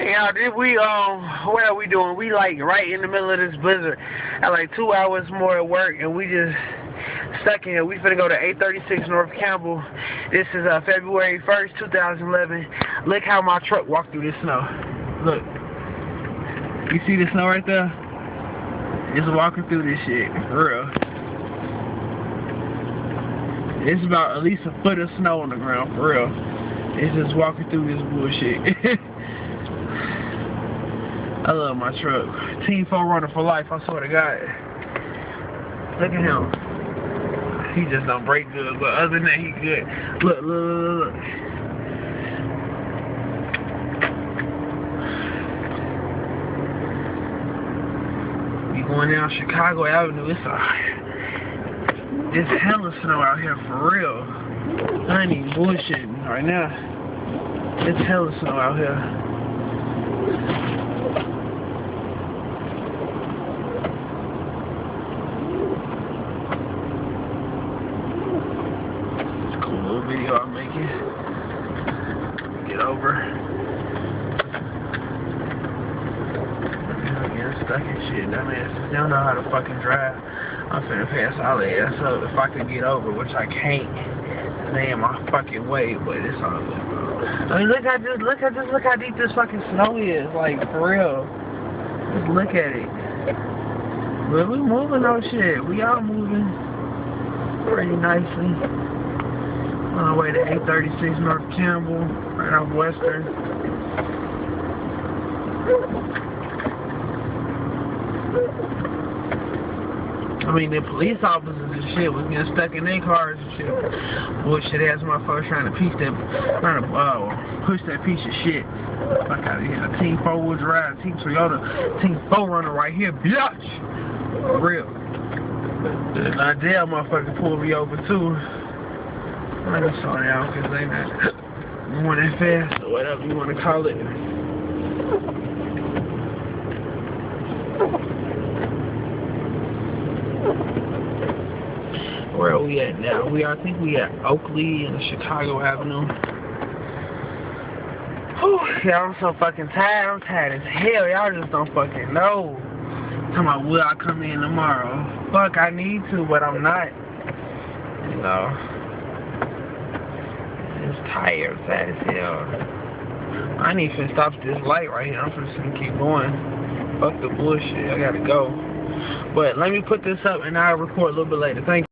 Yeah, what are we doing? We like right in the middle of this blizzard at like 2 hours more at work, and we just stuck in here. We finna go to 836 North Campbell. This is February 1st, 2011. Look how my truck walked through this snow. Look. You see the snow right there? It's walking through this shit, for real. It's about at least a foot of snow on the ground, for real. It's just walking through this bullshit. I love my truck. Team 4Runner for life, I swear to God. Look at him. He just don't break good, but other than that, he good. Look, look, look, look. We going down Chicago Avenue. It's hella snow out here, for real. I ain't even bullshitting right now. It's hella snow out here. Video I'm making. Get over. I'm getting stuck in shit. That man don't know how to fucking drive. I'm finna pass all the ass up if I could get over, which I can't. They in my fucking way, but it's all good, bro. I mean, look how deep this fucking snow is. Like, for real. Just look at it. But we moving on shit. We all moving pretty nicely. On our way to 836 North Campbell, right off Western. I mean, the police officers and shit was getting stuck in their cars and shit. Bullshit ass motherfuckers trying to push that piece of shit. Fuck out of here. Team 4-wheel drive, Team Toyota, Team 4Runner right here, bitch. For real. Now, damn motherfucker pulled me over too. Let me slow down because they not going that fast or whatever you want to call it. Where are we at now? I think we at Oakley and Chicago Avenue. Whew, y'all, I'm so fucking tired. I'm tired as hell. Y'all just don't fucking know. Talking about will I come in tomorrow? Fuck, I need to, but I'm not. You know. It's tired, sad as hell. I ain't even stop at this light right here. I'm just gonna keep going. Fuck the bullshit. I gotta go. But let me put this up and I'll record a little bit later. Thank you.